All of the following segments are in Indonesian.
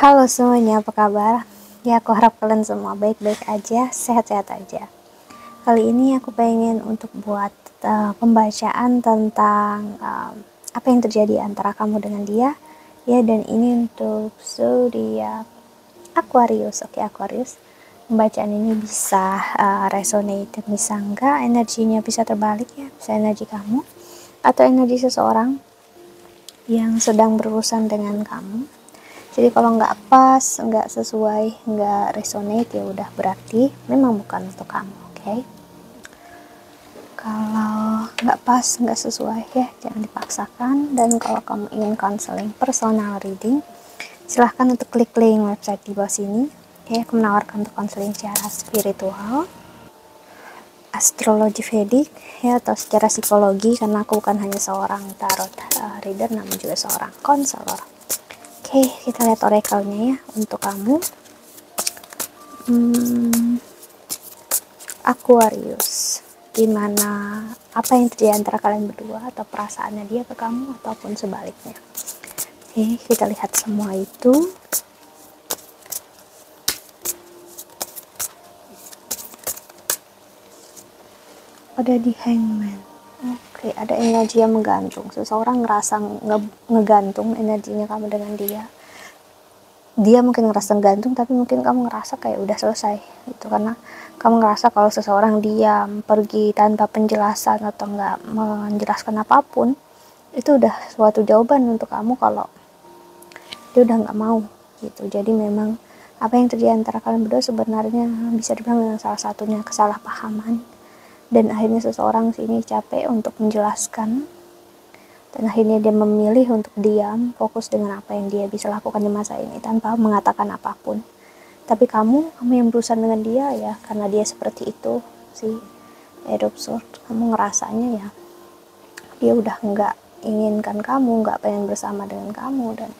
Halo semuanya, apa kabar? Ya, aku harap kalian semua baik-baik aja, sehat-sehat aja. Kali ini aku pengen untuk buat pembacaan tentang apa yang terjadi antara kamu dengan dia. Ya, dan ini untuk zodiak Aquarius. Oke, Aquarius. Pembacaan ini bisa resonate, bisa enggak, energinya bisa terbalik ya, bisa energi kamu atau energi seseorang yang sedang berurusan dengan kamu. Jadi kalau nggak pas, nggak sesuai, nggak resonate, ya udah berarti memang bukan untuk kamu, oke? Kalau nggak pas, nggak sesuai, ya jangan dipaksakan. Dan kalau kamu ingin counseling personal reading, silahkan untuk klik link website di bawah sini. Oke, aku menawarkan untuk counseling secara spiritual, astrologi Vedic, ya, atau secara psikologi, karena aku bukan hanya seorang tarot reader, namun juga seorang konselor. Oke, kita lihat oracle-nya ya untuk kamu. Aquarius, dimana apa yang terjadi antara kalian berdua atau perasaannya dia ke kamu ataupun sebaliknya. Oke, kita lihat semua itu. Ada di Hangman. Oke, ada energi yang menggantung. Seseorang ngerasa ngegantung energinya kamu dengan dia. Dia mungkin ngerasa gantung, tapi mungkin kamu ngerasa kayak udah selesai gitu, karena kamu ngerasa kalau seseorang diam, pergi tanpa penjelasan atau nggak menjelaskan apapun, itu udah suatu jawaban untuk kamu kalau dia udah nggak mau gitu. Jadi memang apa yang terjadi antara kalian berdua sebenarnya bisa dibilang salah satunya kesalahpahaman, dan akhirnya seseorang sini capek untuk menjelaskan, dan akhirnya dia memilih untuk diam, fokus dengan apa yang dia bisa lakukan di masa ini tanpa mengatakan apapun. Tapi kamu yang berurusan dengan dia, ya karena dia seperti itu sih, absurd, kamu ngerasanya ya dia udah nggak inginkan kamu, nggak pengen bersama dengan kamu, dan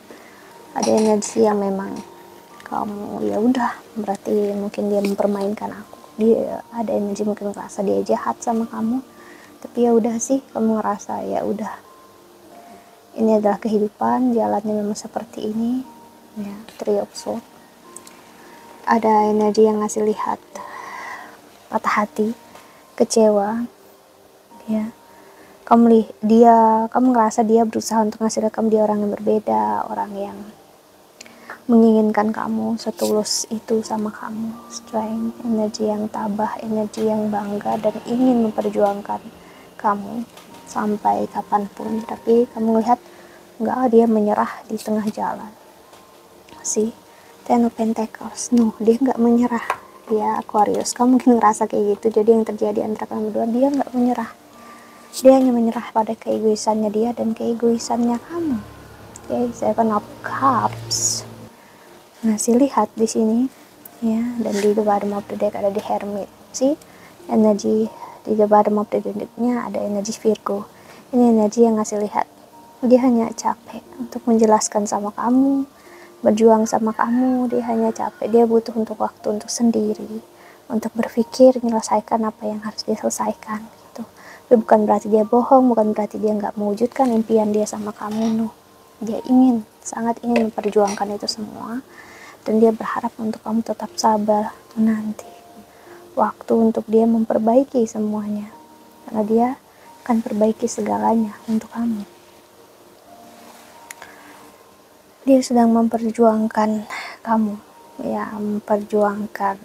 ada energi yang memang kamu ya udah, berarti mungkin dia mempermainkan aku. Dia ada energi mungkin ngerasa dia jahat sama kamu, tapi ya udah sih, kamu ngerasa ya udah, ini adalah kehidupan, jalannya memang seperti ini ya. Three of Swords, ada energi yang ngasih lihat patah hati, kecewa ya. Kamu ngerasa dia berusaha untuk ngasih lihat kamu dia orang yang berbeda, orang yang menginginkan kamu setulus itu sama kamu. Strength, energi yang tabah, energi yang bangga dan ingin memperjuangkan kamu sampai kapanpun. Tapi kamu lihat nggak, dia menyerah di tengah jalan sih. Ten of Pentacles, no, dia nggak menyerah. Dia Aquarius, kamu mungkin ngerasa kayak gitu. Jadi yang terjadi antara kamu berdua, dia nggak menyerah, dia hanya menyerah pada keegoisannya dia dan keegoisannya kamu. Oke, Seven of Cups ngasih lihat di sini ya. Dan di the bottom of the deck ada di Hermit sih. Energi di the bottom of the decknya ada energi Virgo. Ini energi yang ngasih lihat dia hanya capek untuk menjelaskan sama kamu, berjuang sama kamu. Dia hanya capek, dia butuh untuk waktu untuk sendiri, untuk berpikir, menyelesaikan apa yang harus dia selesaikan gitu. Tapi bukan berarti dia bohong, bukan berarti dia nggak mewujudkan impian dia sama kamu, no. Dia sangat ingin memperjuangkan itu semua, dan dia berharap untuk kamu tetap sabar, menanti waktu untuk dia memperbaiki semuanya, karena dia akan perbaiki segalanya untuk kamu. Dia sedang memperjuangkan kamu ya, memperjuangkan.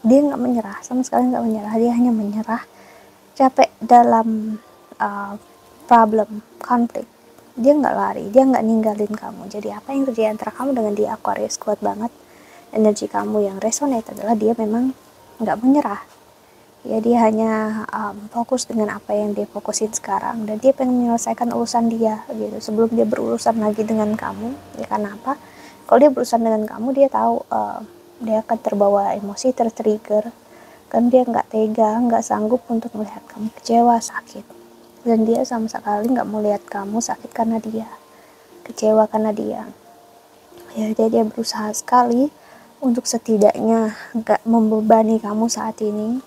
Dia nggak menyerah, sama sekali nggak menyerah. Dia hanya menyerah capek dalam problem, konflik. Dia nggak lari, dia nggak ninggalin kamu. Jadi apa yang terjadi antara kamu dengan dia Aquarius, kuat banget. Energi kamu yang resonate adalah dia memang nggak menyerah ya. Dia hanya fokus dengan apa yang dia fokusin sekarang, dan dia pengen menyelesaikan urusan dia gitu sebelum dia berurusan lagi dengan kamu ya. Karena apa? Kalau dia berurusan dengan kamu, dia tahu dia akan terbawa emosi, tertrigger, kan dia nggak tega, nggak sanggup untuk melihat kamu kecewa, sakit, dan dia sama sekali nggak mau lihat kamu sakit karena dia kecewa, karena dia ya. Jadi dia berusaha sekali untuk setidaknya nggak membebani kamu saat ini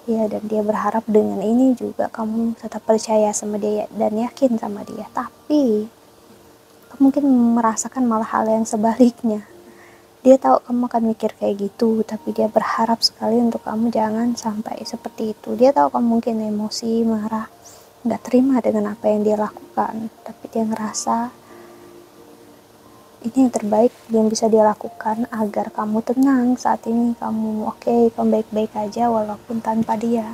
ya, dan dia berharap dengan ini juga kamu tetap percaya sama dia dan yakin sama dia. Tapi mungkin merasakan malah hal yang sebaliknya. Dia tahu kamu akan mikir kayak gitu, tapi dia berharap sekali untuk kamu jangan sampai seperti itu. Dia tahu kamu mungkin emosi, marah, nggak terima dengan apa yang dia lakukan, tapi dia ngerasa ini yang terbaik yang bisa dia lakukan agar kamu tenang saat ini, kamu oke, kamu baik-baik aja walaupun tanpa dia.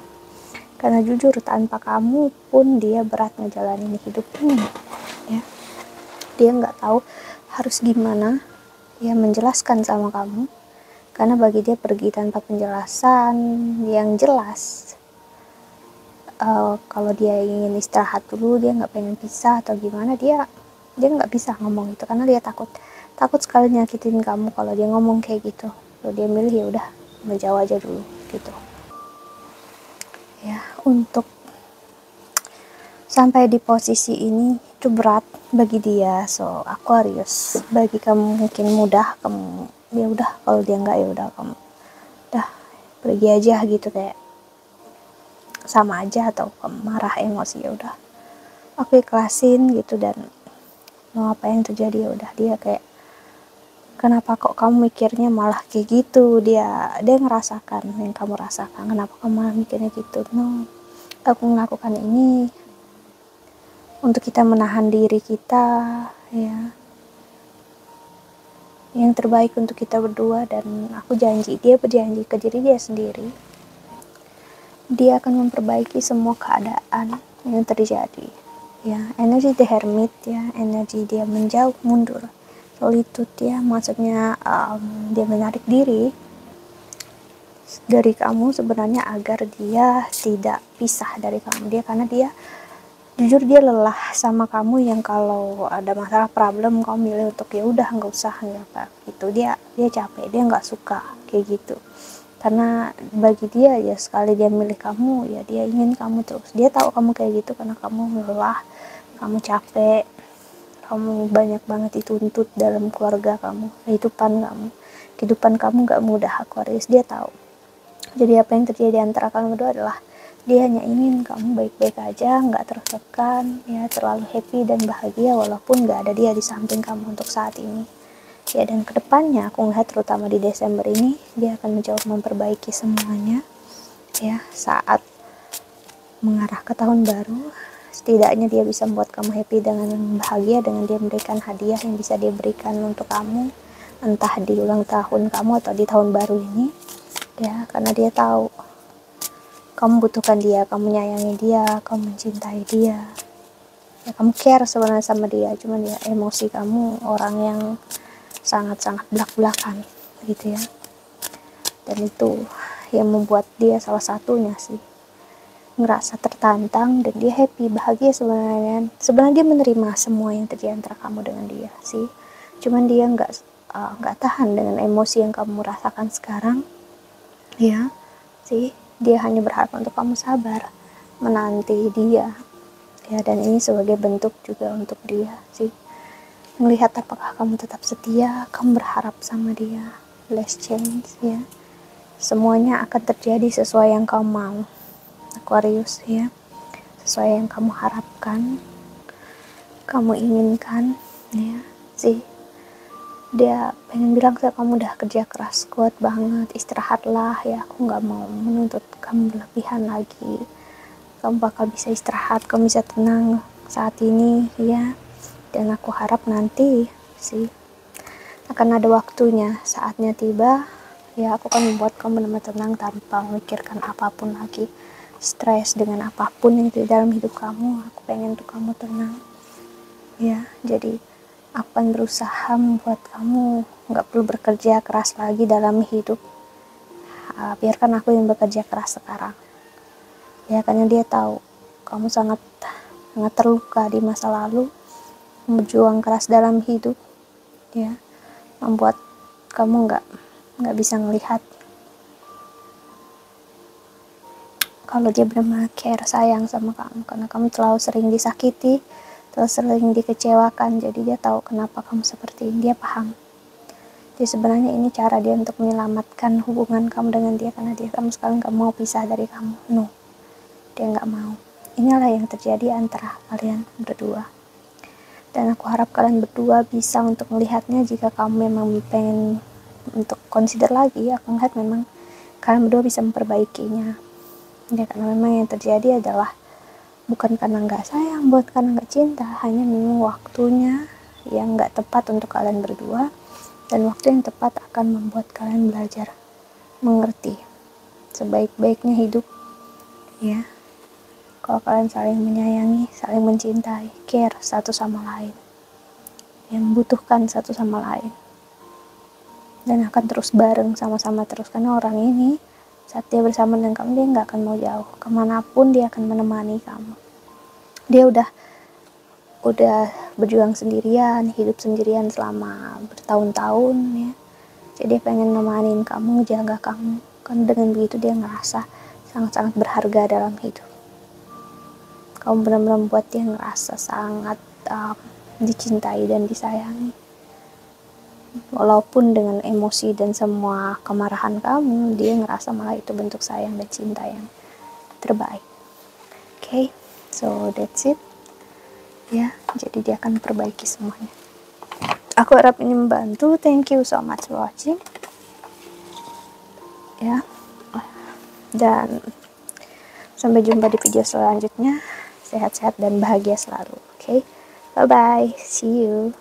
Karena jujur tanpa kamu pun dia berat ngejalanin hidup ini, ya. Dia nggak tahu harus gimana ya menjelaskan sama kamu, karena bagi dia pergi tanpa penjelasan yang jelas. Kalau dia ingin istirahat dulu, dia nggak pengen pisah atau gimana, dia nggak bisa ngomong itu karena dia takut sekali nyakitin kamu kalau dia ngomong kayak gitu. Kalau dia milih ya udah menjauh aja dulu gitu ya. Untuk sampai di posisi ini itu berat bagi dia. So Aquarius, bagi kamu mungkin mudah, kamu ya udah, kalau dia nggak ya udah, kamu udah pergi aja gitu, kayak sama aja, atau kamu marah emosi ya udah aku ikhlasin gitu, dan mau apa yang terjadi ya udah. Dia kayak kenapa kok kamu mikirnya malah kayak gitu, dia ngerasakan yang kamu rasakan, kenapa kamu malah mikirnya gitu. No, aku melakukan ini untuk kita menahan diri kita ya, yang terbaik untuk kita berdua. Dan aku janji, dia berjanji ke diri dia sendiri, dia akan memperbaiki semua keadaan yang terjadi ya. Energi The Hermit ya, energi dia menjauh mundur, solitude ya, maksudnya dia menarik diri dari kamu sebenarnya agar dia tidak pisah dari kamu. Dia karena dia jujur dia lelah sama kamu, yang kalau ada masalah problem kamu milih untuk ya udah nggak usah apa gitu. Dia capek, dia nggak suka kayak gitu, karena bagi dia ya sekali dia milih kamu ya dia ingin kamu terus. Dia tahu kamu kayak gitu karena kamu lelah, kamu capek, kamu banyak banget dituntut dalam keluarga kamu, kehidupan kamu gak mudah Aquarius. Dia tahu. Jadi apa yang terjadi antara kalian berdua adalah dia hanya ingin kamu baik-baik aja, gak tertekan ya, terlalu happy dan bahagia walaupun gak ada dia di samping kamu untuk saat ini ya. Dan kedepannya aku ngeliat terutama di Desember ini dia akan mencoba memperbaiki semuanya ya. Saat mengarah ke tahun baru, setidaknya dia bisa membuat kamu happy dengan bahagia, dengan dia memberikan hadiah yang bisa dia berikan untuk kamu, entah di ulang tahun kamu atau di tahun baru ini ya. Karena dia tahu kamu butuhkan dia, kamu menyayangi dia, kamu mencintai dia ya, kamu care sebenarnya sama dia. Cuman ya emosi kamu orang yang sangat-sangat belak-belakan gitu ya. Dan itu yang membuat dia salah satunya sih ngerasa tertantang, dan dia happy, bahagia sebenarnya. Sebenarnya dia menerima semua yang terjadi antara kamu dengan dia sih. Cuman dia nggak tahan dengan emosi yang kamu rasakan sekarang ya sih. Dia hanya berharap untuk kamu sabar menanti dia ya, dan ini sebagai bentuk juga untuk dia sih, melihat apakah kamu tetap setia, kamu berharap sama dia. Let's change ya, semuanya akan terjadi sesuai yang kamu mau Aquarius ya, sesuai yang kamu harapkan, kamu inginkan ya sih. Dia pengen bilang ke kamu udah kerja keras, kuat banget, istirahatlah ya, aku gak mau menuntut kamu berlebihan lagi, kamu bakal bisa istirahat, kamu bisa tenang saat ini ya. Dan aku harap nanti sih akan ada waktunya, saatnya tiba ya, aku akan membuat kamu benar-benar tenang tanpa memikirkan apapun lagi, stres dengan apapun yang di dalam hidup kamu. Aku pengen untuk kamu tenang ya. Jadi aku akan berusaha membuat kamu gak perlu bekerja keras lagi dalam hidup. Biarkan aku yang bekerja keras sekarang ya, karena dia tahu kamu sangat terluka di masa lalu, berjuang keras dalam hidup ya, membuat kamu nggak bisa melihat kalau dia benar-benar care, sayang sama kamu, karena kamu terlalu sering disakiti, terlalu sering dikecewakan. Jadi dia tahu kenapa kamu seperti ini, dia paham. Jadi sebenarnya ini cara dia untuk menyelamatkan hubungan kamu dengan dia, karena dia kamu sekarang nggak mau pisah dari kamu. No, dia nggak mau. Inilah yang terjadi antara kalian berdua. Dan aku harap kalian berdua bisa untuk melihatnya. Jika kamu memang pengen untuk consider lagi, aku melihat memang kalian berdua bisa memperbaikinya ya, karena memang yang terjadi adalah bukan karena nggak sayang, bukan karena nggak cinta, hanya memang waktunya yang nggak tepat untuk kalian berdua, dan waktu yang tepat akan membuat kalian belajar mengerti sebaik-baiknya hidup ya, kalau kalian saling menyayangi, saling mencintai, care satu sama lain, yang membutuhkan satu sama lain, dan akan terus bareng sama-sama terus. Karena orang ini saat dia bersama dengan kamu, dia nggak akan mau jauh, kemanapun dia akan menemani kamu. Dia udah berjuang sendirian, hidup sendirian selama bertahun-tahun ya, jadi dia pengen nemanin kamu, jaga kamu, kan dengan begitu dia ngerasa sangat-sangat berharga dalam hidup. Kamu benar-benar membuat dia ngerasa sangat dicintai dan disayangi. Walaupun dengan emosi dan semua kemarahan kamu, dia ngerasa malah itu bentuk sayang dan cinta yang terbaik. Okay, so that's it. Ya, jadi dia akan perbaiki semuanya. Aku harap ini membantu. Thank you so much for watching. Ya, dan sampai jumpa di video selanjutnya. Sehat-sehat dan bahagia selalu. Okay, bye bye. See you.